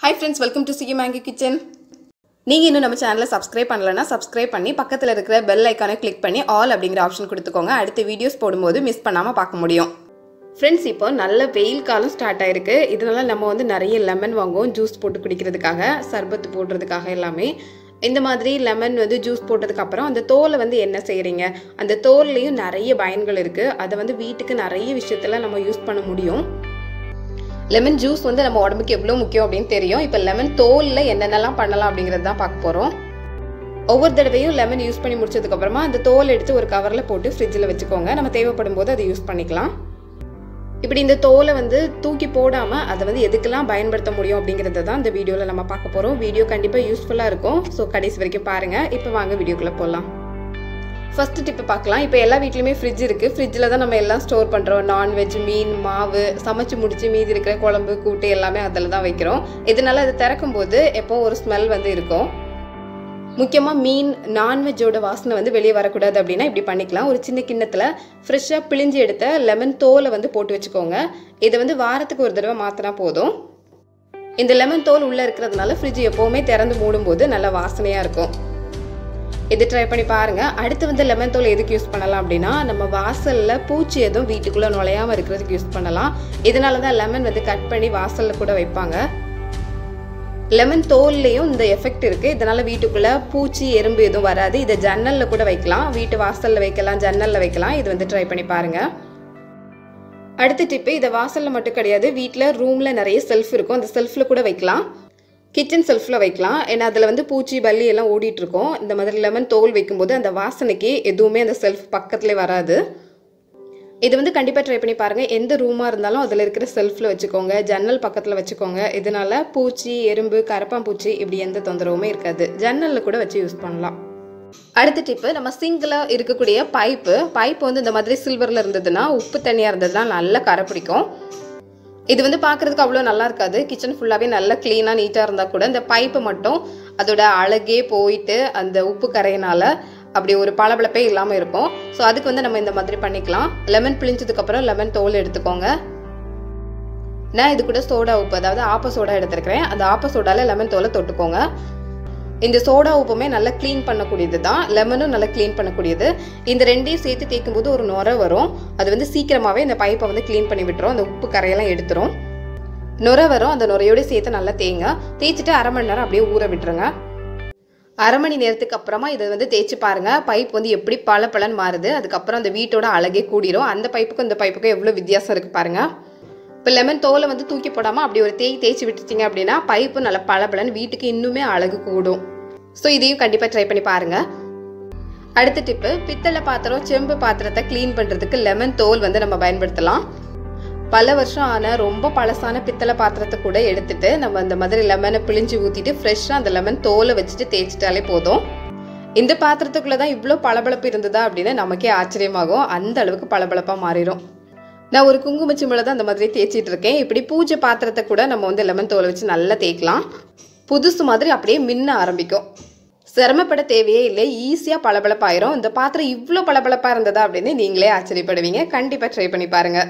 Hi friends, welcome to Sugi Mango Kitchen. நீங்க இன்னும் நம்ம சேனலை சப்ஸ்கிரைப் பண்ணலனா சப்ஸ்கிரைப் பண்ணி பக்கத்துல இருக்கிற பெல் ஐகானை கிளிக் பண்ணி ஆல் அப்படிங்கற ஆப்ஷன் கொடுத்துக்கோங்க. அடுத்த வீடியோஸ் போடும்போது மிஸ் பண்ணாம பார்க்க முடியும். Friends, இப்போ நல்ல வெயில் காலம் ஸ்டார்ட் ஆயிருக்கு. இதனால நம்ம வந்து நிறைய லெமன் வாங்குவோம் ஜூஸ் போட்டு குடிக்கிறதுக்காக, சர்பத் போடுறதுக்காக எல்லாமே. இந்த மாதிரி லெமன் வந்து ஜூஸ் போட்டதுக்கு அப்புறம் அந்த தோலை வந்து என்ன செய்றீங்க? அந்த தோல்லையும் நிறைய பயன்கள் இருக்கு. அத வந்து வீட்டுக்கு நிறைய விஷயத்துல நம்ம யூஸ் பண்ண முடியும். லெமன் ஜூஸ் வந்து நம்ம உடம்புக்கு எவ்வளவு முக்கியம் அப்படினு தெரியும். இப்போ லெமன் தோல்ல என்னென்னலாம் பண்ணலாம் அப்படிங்கறத தான் பார்க்க போறோம். ஒவ்வொரு தடவையும் லெமன் யூஸ் பண்ணி முடிச்சதுக்கு அப்புறமா அந்த தோல் எடுத்து ஒரு கவர்ல போட்டு ஃப்ரிட்ஜ்ல வச்சுக்கோங்க. நம்ம தேவைப்படும் போது அதை யூஸ் பண்ணிக்கலாம். இப்படி இந்த தோலை வந்து தூக்கி போடாம அதை வந்து எதுக்கெல்லாம் பயன்படுத்த முடியும் அப்படிங்கறத தான் இந்த வீடியோல நம்ம பார்க்க போறோம். வீடியோ கண்டிப்பா யூஸ்ஃபுல்லா இருக்கும். சோ கடைசி வரைக்கும் பாருங்க. இப்போ வாங்க வீடியோக்குள்ள போலாம். ஃபர்ஸ்ட் டிப் பார்க்கலாம். இப்போ எல்லா வீட்லயுமே ஃப்ரிட்ஜ் இருக்கு. ஃப்ரிட்ஜ்ல தான் நம்ம எல்லாம் ஸ்டோர் பண்றோம். நான்வெஜ், மீன், மாவு, சமைச்சு முடிச்சு மீதி இருக்கிற குழம்பு, கூட்டு எல்லாமே அதில தான் வைக்கிறோம். இதனால அது திறக்கும்போது எப்போ ஒரு ஸ்மெல் வந்து இருக்கும். முக்கியமா மீன், நான்வெஜ்ஜோட வாசனை வந்து வெளியே வரக்கூடாது அப்படின்னா இப்படி பண்ணிக்கலாம். ஒரு சின்ன கிண்ணத்துல ஃப்ரெஷ்ஷா பிழிஞ்சு எடுத்த லெமன் தோலை வந்து போட்டு வச்சுக்கோங்க. இதை வந்து வாரத்துக்கு ஒரு தடவை மாத்தினா போதும். இந்த லெமன் தோல் உள்ள இருக்கிறதுனால ஃப்ரிட்ஜ் எப்பவுமே திறந்து மூடும்போது நல்ல வாசனையா இருக்கும். இது ட்ரை பண்ணி பாருங்க. அடுத்து வந்து லெமன் தோல் எதுக்கு யூஸ் பண்ணலாம் அப்படின்னா, நம்ம வாசல்ல பூச்சி எதுவும் வீட்டுக்குள்ள நுழையாம இருக்கிறதுக்கு யூஸ் பண்ணலாம். இதனால தான் லெமன் வந்து கட் பண்ணி வாசல்ல கூட வைப்பாங்க. லெமன் தோல்லையும் இந்த எஃபெக்ட் இருக்கு. இதனால வீட்டுக்குள்ள பூச்சி, எறும்பு எதுவும் வராது. இதை ஜன்னல்ல கூட வைக்கலாம். வீட்டு வாசல்ல வைக்கலாம், ஜன்னல்ல வைக்கலாம். இது வந்து ட்ரை பண்ணி பாருங்க. அடுத்த டிப்பு, இதை வாசல்ல மட்டும் கிடையாது, வீட்டில் ரூம்ல நிறைய செல்ஃப் இருக்கும். அந்த செல்ஃப்ல கூட வைக்கலாம். கிச்சன் செல்ஃபில் வைக்கலாம். ஏன்னா அதில் வந்து பூச்சி, பல்லி எல்லாம் ஓடிட்டு இருக்கும். இந்த மாதிரி லெமன் தோல் வைக்கும்போது அந்த வாசனைக்கு எதுவுமே அந்த செல்ஃப் பக்கத்துலேயே வராது. இது வந்து கண்டிப்பாக ட்ரை பண்ணி பாருங்கள். எந்த ரூமாக இருந்தாலும் அதில் இருக்கிற செல்ஃபில் வச்சுக்கோங்க, ஜன்னல் பக்கத்தில் வச்சுக்கோங்க. இதனால பூச்சி, எறும்பு, கரப்பாம்பூச்சி இப்படி எந்த தொந்தரவுமே இருக்காது. ஜன்னலில் கூட வச்சு யூஸ் பண்ணலாம். அடுத்த டிப்பு, நம்ம சிங்கில் இருக்கக்கூடிய பைப்பு வந்து இந்த மாதிரி சில்வரில் இருந்ததுன்னா, உப்பு தண்ணியாக இருந்ததுன்னா நல்லா கரை பிடிக்கும். இது வந்து பார்க்குறதுக்கு அவ்வளோ நல்லா இருக்காது. கிச்சன் ஃபுல்லாகவே நல்லா க்ளீனாக நீட்டாக இருந்தால் கூட இந்த பைப்பு மட்டும் அதோட அழகே போயிட்டு அந்த உப்பு கரையினால அப்படி ஒரு பளபளப்பே இல்லாமல் இருக்கும். ஸோ அதுக்கு வந்து நம்ம இந்த மாதிரி பண்ணிக்கலாம். லெமன் பிழிஞ்சதுக்கப்புறம் லெமன் தோல் எடுத்துக்கோங்க. நான் இது கூட சோடா உப்பு, அதாவது ஆப்ப சோடா எடுத்துருக்கிறேன். அந்த ஆப்ப சோடாவில் லெமன் தோலை தொட்டுக்கோங்க. இந்த சோடா உப்புமே நல்லா க்ளீன் பண்ணக்கூடியது தான், லெமனும் நல்லா க்ளீன் பண்ணக்கூடியது. இந்த ரெண்டையும் சேர்த்து தேய்க்கும் போது ஒரு நுரை வரும். அது வந்து சீக்கிரமாகவே இந்த பைப்பை வந்து க்ளீன் பண்ணி விட்டுரும். அந்த உப்பு கரையெல்லாம் எடுத்துரும். நுரை வரும். அந்த நுரையோடு சேர்த்து நல்லா தேய்ச்சிட்டு அரை மணி நேரம் அப்படியே ஊற விட்டுருங்க. அரை மணி நேரத்துக்கு அப்புறமா இதை வந்து தேய்ச்சி பாருங்க. பைப் வந்து எப்படி பளபளன்னு மாறுது. அதுக்கப்புறம் அந்த வீட்டோட அழகே கூடிரும். அந்த பைப்புக்கும் இந்த பைப்புக்கும் எவ்வளோ வித்தியாசம் இருக்கு பாருங்க. இப்போ லெமன் தோலை வந்து தூக்கி போடாமல் அப்படி ஒரு தேய்ச்சி விட்டுச்சிங்க அப்படின்னா பைப்பு நல்லா பளபளன்னு வீட்டுக்கு இன்னுமே அழகு கூடும். ஸோ இதையும் கண்டிப்பாக ட்ரை பண்ணி பாருங்க. அடுத்த டிப்பு, பித்தளை பாத்திரம், செம்பு பாத்திரத்தை க்ளீன் பண்ணுறதுக்கு லெமன் தோல் வந்து நம்ம பயன்படுத்தலாம். பல வருஷம் ஆன ரொம்ப பழசான பித்தளை பாத்திரத்தை கூட எடுத்துட்டு நம்ம இந்த மாதிரி லெமனை பிழிஞ்சு ஊற்றிட்டு ஃப்ரெஷ்ஷாக அந்த லெமன் தோலை வச்சுட்டு தேய்ச்சிட்டாலே போதும். இந்த பாத்திரத்துக்குள்ளே தான் இவ்வளோ பளபளப்பு இருந்ததா அப்படின்னு நமக்கே ஆச்சரியமாகும். அந்த அளவுக்கு பளபளப்பாக மாறிடும். நான் ஒரு குங்குமச்சிமில் தான் அந்த மாதிரி தேய்ச்சிட்டு இருக்கேன். இப்படி பூஜை பாத்திரத்தை கூட நம்ம வந்து லெமன் தோலை வச்சு நல்லா தேய்க்கலாம். புதுசு மாதிரி அப்படியே மின்ன ஆரம்பிக்கும். சிரமப்பட தேவையே இல்லை, ஈஸியாக பளபளப்பாயிரும். இந்த பாத்திரம் இவ்வளோ பளபளப்பாக இருந்ததா அப்படின்னு நீங்களே ஆச்சரியப்படுவீங்க. கண்டிப்பாக ட்ரை பண்ணி பாருங்க.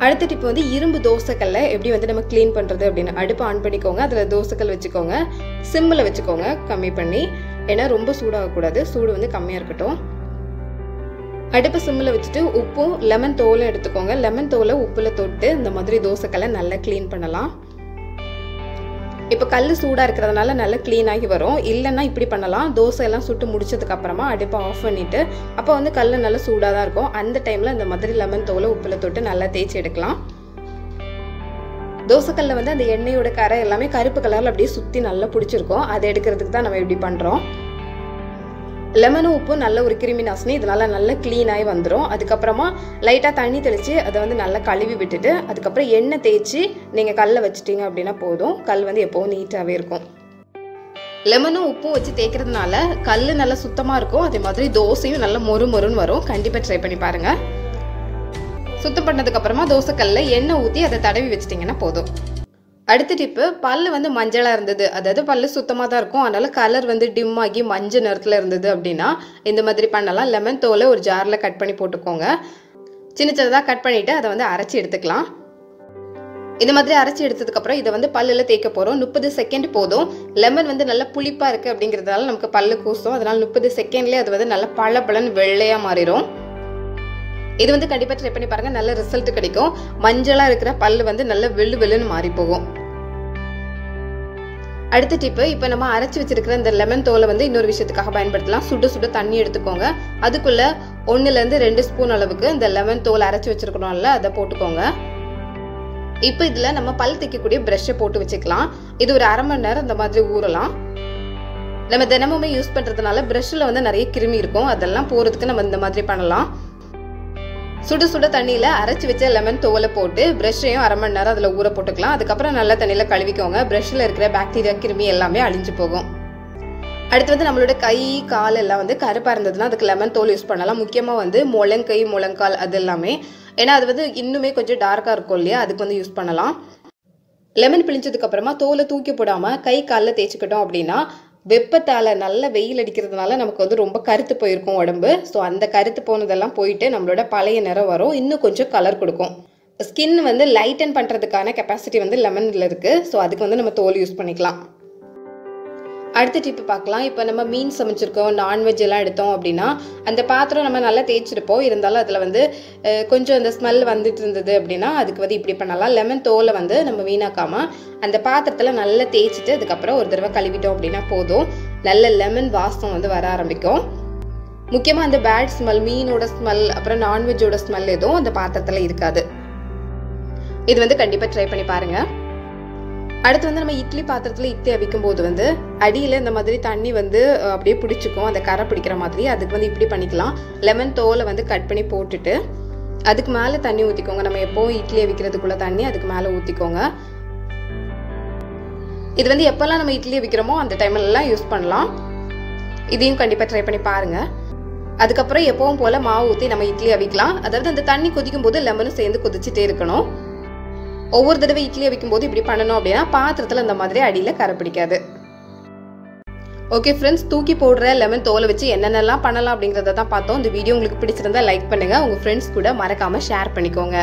அடுத்த டிப் வந்து இரும்பு தோசைக்கல்லை எப்படி வந்து நம்ம க்ளீன் பண்ணுறது அப்படின்னு. அடுப்பு ஆன் பண்ணிக்கோங்க. அதில் தோசைக்கல் வச்சுக்கோங்க. சிம்மில் வச்சுக்கோங்க, கம்மி பண்ணி. ஏன்னா ரொம்ப சூடாகக்கூடாது, சூடு வந்து கம்மியாக இருக்கட்டும். அடுப்பு சிம்மில் வச்சுட்டு உப்பும் லெமன் தோலும் எடுத்துக்கோங்க. லெமன் தோலை உப்பில் தொட்டு இந்த மாதிரி தோசைக்கல்லை நல்லா க்ளீன் பண்ணலாம். இப்போ கல் சூடாக இருக்கிறதுனால நல்லா க்ளீன் ஆகி வரும். இல்லைன்னா இப்படி பண்ணலாம். தோசை எல்லாம் சுட்டு முடிச்சதுக்கு அப்புறமா அடுப்பை ஆஃப் பண்ணிட்டு அப்போ வந்து கல் நல்லா சூடாக தான் இருக்கும். அந்த டைமில் இந்த மாதிரி லெமன் தோலை உப்பில் தொட்டு நல்லா தேய்ச்சி எடுக்கலாம். தோசைக்கல்ல வந்து அந்த எண்ணெயோட கரை எல்லாமே கருப்பு கலரில் அப்படியே சுற்றி நல்லா பிடிச்சிருக்கும். அதை எடுக்கிறதுக்கு தான் நம்ம இப்படி பண்ணுறோம். லெமனும் உப்பும் நல்ல ஒரு கிருமி நாசினி. இதனால நல்லா க்ளீன் ஆகி வந்துடும். அதுக்கப்புறமா லைட்டாக தண்ணி தெளித்து அதை வந்து நல்லா கழுவி விட்டுட்டு அதுக்கப்புறம் எண்ணெய் தேய்ச்சி நீங்கள் கல்லை வச்சுட்டீங்க அப்படின்னா போதும். கல் வந்து எப்போவும் நீட்டாகவே இருக்கும். லெமனும் உப்பும் வச்சு தேய்க்கிறதுனால கல் நல்லா சுத்தமாக இருக்கும். அதே மாதிரி தோசையும் நல்லா மொறுன்னு வரும். கண்டிப்பாக ட்ரை பண்ணி பாருங்கள். சுத்தம் பண்ணதுக்கப்புறமா தோசைக்கல்ல எண்ணெய் ஊற்றி அதை தடவி வச்சிட்டிங்கன்னா போதும். அடுத்த டிப்பு, பல்லு வந்து மஞ்சளாக இருந்தது, அதாவது பல்லு சுத்தமாக தான் இருக்கும், அதனால கலர் வந்து டிம் ஆகி மஞ்சள் நிறத்தில் இருந்தது அப்படின்னா இந்த மாதிரி பண்ணலாம். லெமன் தோலை ஒரு ஜாரில் கட் பண்ணி போட்டுக்கோங்க. சின்ன சின்னதாக கட் பண்ணிவிட்டு அதை வந்து அரைச்சி எடுத்துக்கலாம். இந்த மாதிரி அரைச்சி எடுத்ததுக்கு அப்புறம் இதை வந்து பல்லுல தேய்க்க போறோம். 30 செகண்ட் போதும். லெமன் வந்து நல்லா புளிப்பா இருக்கு அப்படிங்கிறதுனால நமக்கு பல்லு கூசும். அதனால 30 செகண்ட்லேயே அது வந்து நல்லா பளபளன்னு வெள்ளையா மாறிடும். இது வந்து கண்டிப்பா ட்ரை பண்ணி பாருங்க, நல்ல ரிசல்ட் கிடைக்கும். மஞ்சளா இருக்கிற பல்லு வந்து நல்ல வெள்ளு வெள்ளுன்னு மாறி போகும். அடுத்த டிப்பு, இப்போ நம்ம அரைச்சி வச்சிருக்கிற இந்த லெமன் தோலை வந்து இன்னொரு விஷயத்துக்காக பயன்படுத்தலாம். சுட சுட தண்ணி எடுத்துக்கோங்க. அதுக்குள்ள 1லேருந்து 2 ஸ்பூன் அளவுக்கு இந்த லெமன் தோல் அரைச்சி வச்சிருக்கணும்ல, அதை போட்டுக்கோங்க. இப்போ இதில் நம்ம பல் தேய்க்கக்கூடிய ப்ரஷ்ஷை போட்டு வச்சுக்கலாம். இது ஒரு அரை மணி நேரம் இந்த மாதிரி ஊறலாம். நம்ம தினமுமே யூஸ் பண்ணுறதுனால ப்ரஷ்ஷில் வந்து நிறைய கிருமி இருக்கும், அதெல்லாம் போகிறதுக்கு நம்ம இந்த மாதிரி பண்ணலாம். சுட சுட தண்ணியில் அரைச்சி வச்ச லெமன் தோலை போட்டு ப்ரஷ்ஷையும் அரை மணி நேரம் அதில் ஊற போட்டுக்கலாம். அதுக்கப்புறம் நல்ல தண்ணியில் கழுவிக்கோங்க. ப்ரஷ்ஷில் இருக்கிற பாக்டீரியா கிருமி எல்லாமே அழிஞ்சு போகும். அடுத்து வந்து நம்மளோட கை கால் எல்லாம் வந்து கருப்பாக இருந்ததுன்னா அதுக்கு லெமன் தோல் யூஸ் பண்ணலாம். முக்கியமாக வந்து முழங்கை முழங்கால் அது எல்லாமே, ஏன்னா அது வந்து இன்னுமே கொஞ்சம் டார்க்காக இருக்கும் இல்லையா, அதுக்கு வந்து யூஸ் பண்ணலாம். லெமன் பிழிஞ்சதுக்கு அப்புறமா தோலை தூக்கி போடாமல் கை காலில் தேய்ச்சிக்கிட்டோம் அப்படின்னா வெப்பத்தால் நல்ல வெயில் அடிக்கிறதுனால நமக்கு வந்து ரொம்ப கருத்து போயிருக்கும் உடம்பு. ஸோ அந்த கருத்து போனதெல்லாம் போயிட்டு நம்மளோட பழைய நிறம் வரும், இன்னும் கொஞ்சம் கலர் கொடுக்கும். ஸ்கின் வந்து லைட்டன் பண்ணுறதுக்கான கெப்பாசிட்டி வந்து லெமனில் இருக்குது. ஸோ அதுக்கு வந்து நம்ம தோல் யூஸ் பண்ணிக்கலாம். அடுத்த டிப்பு பார்க்கலாம். இப்போ நம்ம மீன் சமைச்சிருக்கோம், நான்வெஜ் எல்லாம் எடுத்தோம் அப்படின்னா அந்த பாத்திரம் நம்ம நல்லா தேய்ச்சிருப்போம், இருந்தாலும் அதில் வந்து கொஞ்சம் அந்த ஸ்மெல் வந்துட்டு இருந்தது அப்படின்னா அதுக்கு வந்து இப்படி பண்ணலாம். லெமன் தோலை வந்து நம்ம வீணாக்காமல் அந்த பாத்திரத்தில் நல்லா தேய்ச்சிட்டு அதுக்கப்புறம் ஒரு தடவை கழுவிட்டோம் அப்படின்னா போதும், நல்ல லெமன் வாசம் வந்து வர ஆரம்பிக்கும். முக்கியமாக அந்த பேட் ஸ்மெல், மீனோட ஸ்மெல், அப்புறம் நான்வெஜ்ஜோட ஸ்மெல் எதுவும் அந்த பாத்திரத்தில் இருக்காது. இது வந்து கண்டிப்பாக ட்ரை பண்ணி பாருங்கள். அடுத்து வந்து நம்ம இட்லி பாத்திரத்தில் இட்லி அவிக்கும் போது வந்து அடியில் இந்த மாதிரி தண்ணி வந்து அப்படியே பிடிச்சிக்கும், அந்த கரை பிடிக்கிற மாதிரி. அதுக்கு வந்து இப்படி பண்ணிக்கலாம். லெமன் தோலை வந்து கட் பண்ணி போட்டுட்டு அதுக்கு மேலே தண்ணி ஊற்றிக்கோங்க. நம்ம எப்போவும் இட்லி அவிக்கிறதுக்குள்ள தண்ணி அதுக்கு மேலே ஊற்றிக்கோங்க. இது வந்து எப்போல்லாம் நம்ம இட்லி அவிக்கிறோமோ அந்த டைம்லலாம் யூஸ் பண்ணலாம். இதையும் கண்டிப்பாக ட்ரை பண்ணி பாருங்கள். அதுக்கப்புறம் எப்பவும் போல் மாவு ஊற்றி நம்ம இட்லி அவிக்கலாம். அதாவது அந்த தண்ணி கொதிக்கும் போது லெமனும் சேர்ந்து கொதிச்சுட்டே இருக்கணும். ஒவ்வொரு தடவை இட்லி அவிக்கும் போது இப்படி பண்ணணும் அப்படின்னா பாத்திரத்தில் இந்த மாதிரி அடியில் கரை பிடிக்காது. ஓகே ஃப்ரெண்ட்ஸ், தூக்கி போடுற லெமன் தோலை வச்சு என்னென்னலாம் பண்ணலாம் அப்படிங்கிறத தான் பார்த்தோம். இந்த வீடியோ உங்களுக்கு பிடிச்சிருந்தா லைக் பண்ணுங்கள், உங்கள் ஃப்ரெண்ட்ஸ் கூட மறக்காமல் ஷேர் பண்ணிக்கோங்க.